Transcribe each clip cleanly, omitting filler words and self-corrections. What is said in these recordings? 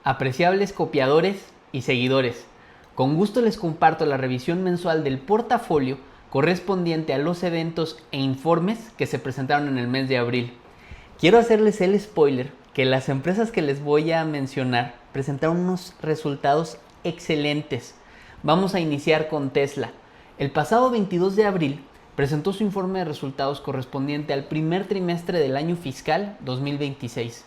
Apreciables copiadores y seguidores, con gusto les comparto la revisión mensual del portafolio correspondiente a los eventos e informes que se presentaron en el mes de abril. Quiero hacerles el spoiler que las empresas que les voy a mencionar presentaron unos resultados excelentes. Vamos a iniciar con Tesla. El pasado 22 de abril presentó su informe de resultados correspondiente al primer trimestre del año fiscal 2026.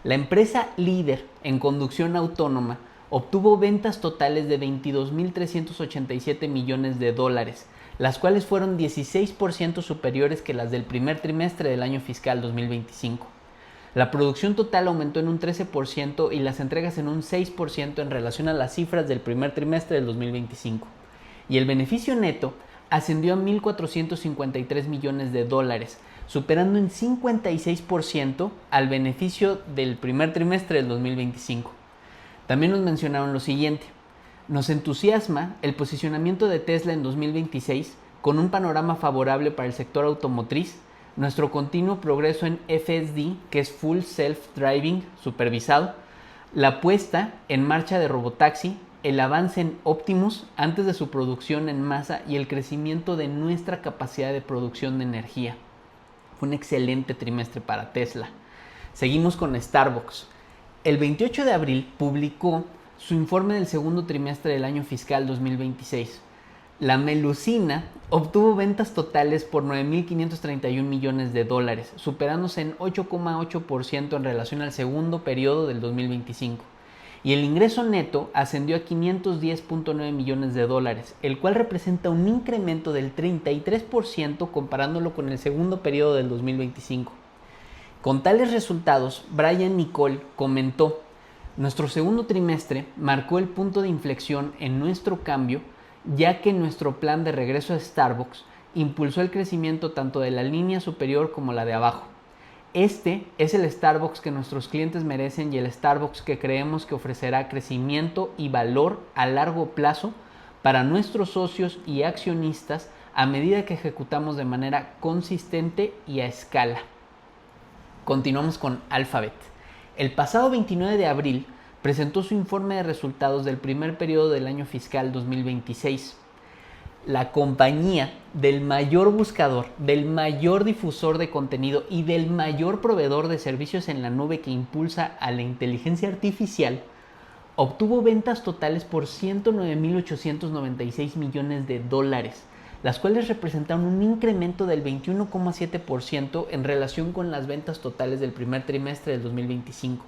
La empresa líder en conducción autónoma obtuvo ventas totales de 22.387 millones de dólares, las cuales fueron 16% superiores que las del primer trimestre del año fiscal 2025. La producción total aumentó en un 13% y las entregas en un 6% en relación a las cifras del primer trimestre del 2025. Y el beneficio neto ascendió a 1.453 millones de dólares, superando en 56% al beneficio del primer trimestre del 2025. También nos mencionaron lo siguiente: nos entusiasma el posicionamiento de Tesla en 2026 con un panorama favorable para el sector automotriz, nuestro continuo progreso en FSD, que es Full Self-Driving supervisado, la puesta en marcha de Robotaxi, el avance en Optimus antes de su producción en masa y el crecimiento de nuestra capacidad de producción de energía. Fue un excelente trimestre para Tesla. Seguimos con Starbucks. El 28 de abril publicó su informe del segundo trimestre del año fiscal 2026. La melucina obtuvo ventas totales por 9.531 millones de dólares, superándose en 8,8% en relación al segundo periodo del 2025. Y el ingreso neto ascendió a 510.9 millones de dólares, el cual representa un incremento del 33% comparándolo con el segundo periodo del 2025. Con tales resultados, Brian Niccol comentó: nuestro segundo trimestre marcó el punto de inflexión en nuestro cambio, ya que nuestro plan de regreso a Starbucks impulsó el crecimiento tanto de la línea superior como la de abajo. Este es el Starbucks que nuestros clientes merecen y el Starbucks que creemos que ofrecerá crecimiento y valor a largo plazo para nuestros socios y accionistas a medida que ejecutamos de manera consistente y a escala. Continuamos con Alphabet. El pasado 29 de abril presentó su informe de resultados del primer periodo del año fiscal 2026. La compañía del mayor buscador, del mayor difusor de contenido y del mayor proveedor de servicios en la nube que impulsa a la inteligencia artificial, obtuvo ventas totales por 109.896 millones de dólares, las cuales representaron un incremento del 21,7% en relación con las ventas totales del primer trimestre del 2025.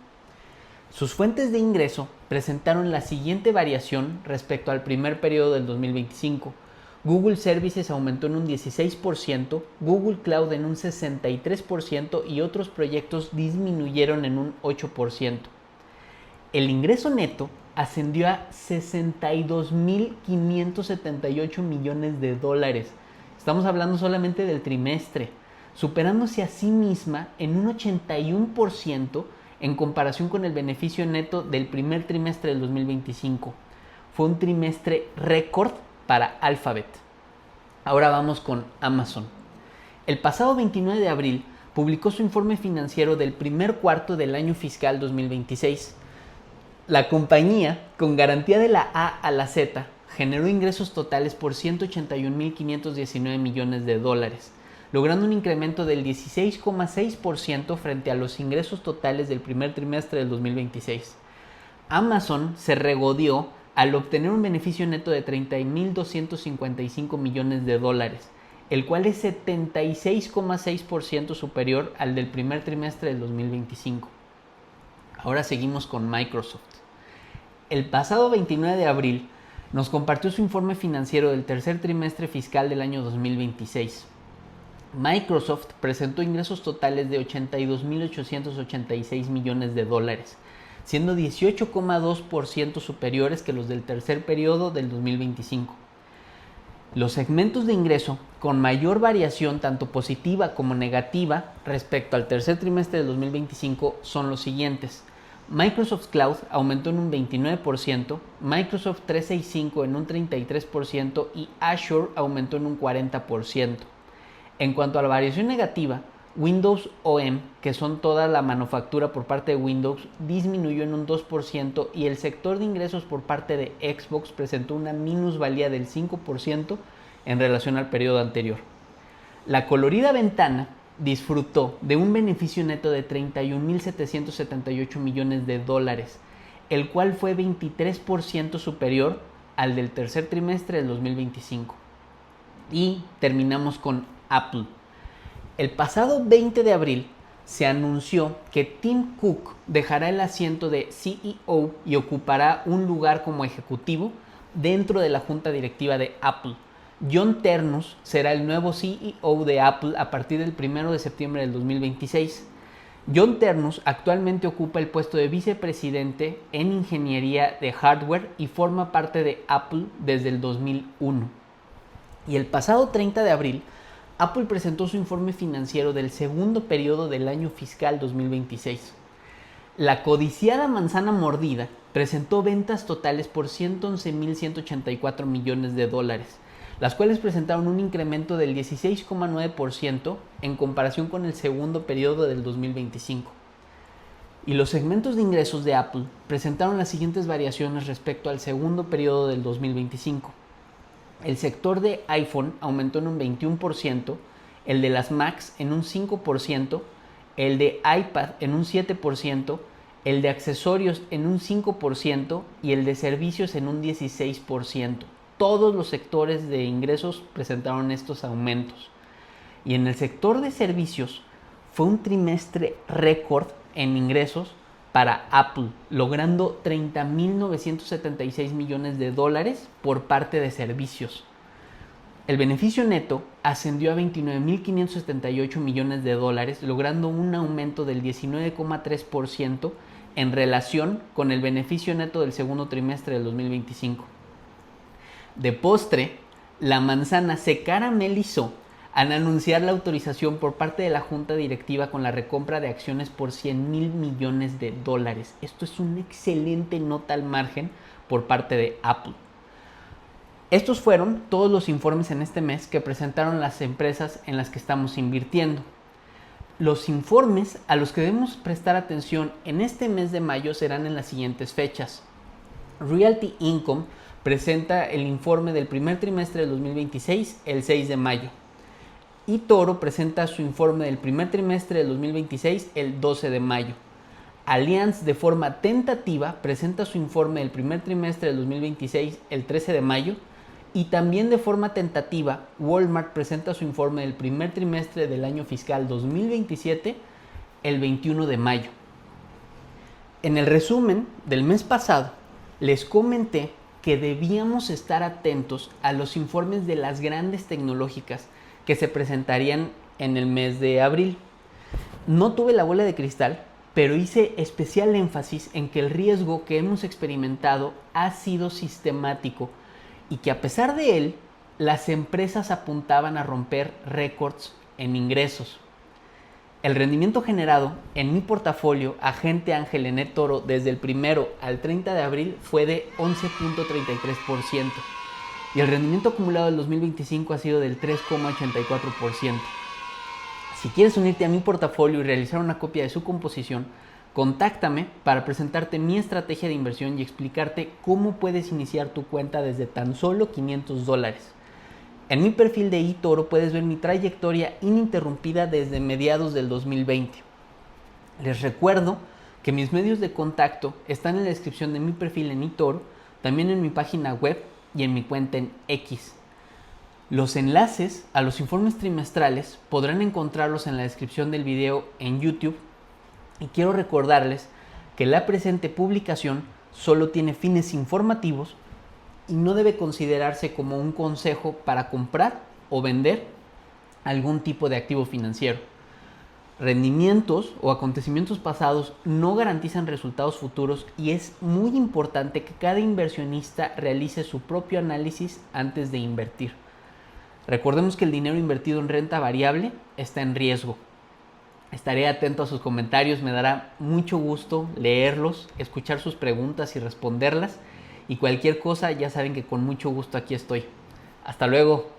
Sus fuentes de ingreso presentaron la siguiente variación respecto al primer periodo del 2025. Google Services aumentó en un 16%, Google Cloud en un 63% y otros proyectos disminuyeron en un 8%. El ingreso neto ascendió a 62.578 millones de dólares. Estamos hablando solamente del trimestre, superándose a sí misma en un 81% en comparación con el beneficio neto del primer trimestre del 2025. Fue un trimestre récord para Alphabet. Ahora vamos con Amazon. El pasado 29 de abril publicó su informe financiero del primer cuarto del año fiscal 2026. La compañía, con garantía de la A a la Z, generó ingresos totales por 181.519 millones de dólares, logrando un incremento del 16,6% frente a los ingresos totales del primer trimestre del 2026. Amazon se regodeó al obtener un beneficio neto de 30.255 millones de dólares, el cual es 76,6% superior al del primer trimestre del 2025. Ahora seguimos con Microsoft. El pasado 29 de abril nos compartió su informe financiero del tercer trimestre fiscal del año 2026. Microsoft presentó ingresos totales de 82.886 millones de dólares, siendo 18,2% superiores que los del tercer periodo del 2025. Los segmentos de ingreso con mayor variación tanto positiva como negativa respecto al tercer trimestre del 2025 son los siguientes: Microsoft Cloud aumentó en un 29%, Microsoft 365 en un 33% y Azure aumentó en un 40%. En cuanto a la variación negativa, Windows OEM, que son toda la manufactura por parte de Windows, disminuyó en un 2% y el sector de ingresos por parte de Xbox presentó una minusvalía del 5% en relación al periodo anterior. La colorida ventana disfrutó de un beneficio neto de 31.778 millones de dólares, el cual fue 23% superior al del tercer trimestre del 2025. Y terminamos con Apple. El pasado 20 de abril se anunció que Tim Cook dejará el asiento de CEO y ocupará un lugar como ejecutivo dentro de la junta directiva de Apple. John Ternus será el nuevo CEO de Apple a partir del 1 de septiembre del 2026. John Ternus actualmente ocupa el puesto de vicepresidente en ingeniería de hardware y forma parte de Apple desde el 2001. Y el pasado 30 de abril, Apple presentó su informe financiero del segundo periodo del año fiscal 2026. La codiciada manzana mordida presentó ventas totales por 111.184 millones de dólares, las cuales presentaron un incremento del 16,9% en comparación con el segundo periodo del 2025. Y los segmentos de ingresos de Apple presentaron las siguientes variaciones respecto al segundo periodo del 2025. El sector de iPhone aumentó en un 21%, el de las Macs en un 5%, el de iPad en un 7%, el de accesorios en un 5% y el de servicios en un 16%. Todos los sectores de ingresos presentaron estos aumentos. Y en el sector de servicios fue un trimestre récord en ingresos para Apple, logrando 30.976 millones de dólares por parte de servicios. El beneficio neto ascendió a 29.578 millones de dólares, logrando un aumento del 19,3% en relación con el beneficio neto del segundo trimestre del 2025. De postre, la manzana se caramelizó al anunciar la autorización por parte de la junta directiva con la recompra de acciones por 100.000 millones de dólares. Esto es una excelente nota al margen por parte de Apple. Estos fueron todos los informes en este mes que presentaron las empresas en las que estamos invirtiendo. Los informes a los que debemos prestar atención en este mes de mayo serán en las siguientes fechas. Realty Income presenta el informe del primer trimestre del 2026 el 6 de mayo. eToro presenta su informe del primer trimestre del 2026 el 12 de mayo. Allianz de forma tentativa presenta su informe del primer trimestre del 2026 el 13 de mayo. Y también de forma tentativa, Walmart presenta su informe del primer trimestre del año fiscal 2027 el 21 de mayo. En el resumen del mes pasado, les comenté que debíamos estar atentos a los informes de las grandes tecnológicas que se presentarían en el mes de abril. No tuve la bola de cristal, pero hice especial énfasis en que el riesgo que hemos experimentado ha sido sistemático y que a pesar de él, las empresas apuntaban a romper récords en ingresos. El rendimiento generado en mi portafolio Agente Ángel en eToro desde el 1 al 30 de abril fue de 11.33% y el rendimiento acumulado del 2025 ha sido del 3,84%. Si quieres unirte a mi portafolio y realizar una copia de su composición, contáctame para presentarte mi estrategia de inversión y explicarte cómo puedes iniciar tu cuenta desde tan solo $500. En mi perfil de eToro puedes ver mi trayectoria ininterrumpida desde mediados del 2020. Les recuerdo que mis medios de contacto están en la descripción de mi perfil en eToro, también en mi página web y en mi cuenta en X. Los enlaces a los informes trimestrales podrán encontrarlos en la descripción del video en YouTube. Y quiero recordarles que la presente publicación solo tiene fines informativos y no debe considerarse como un consejo para comprar o vender algún tipo de activo financiero. Rendimientos o acontecimientos pasados no garantizan resultados futuros y es muy importante que cada inversionista realice su propio análisis antes de invertir. Recordemos que el dinero invertido en renta variable está en riesgo. Estaré atento a sus comentarios, me dará mucho gusto leerlos, escuchar sus preguntas y responderlas. Y cualquier cosa ya saben que con mucho gusto aquí estoy. Hasta luego.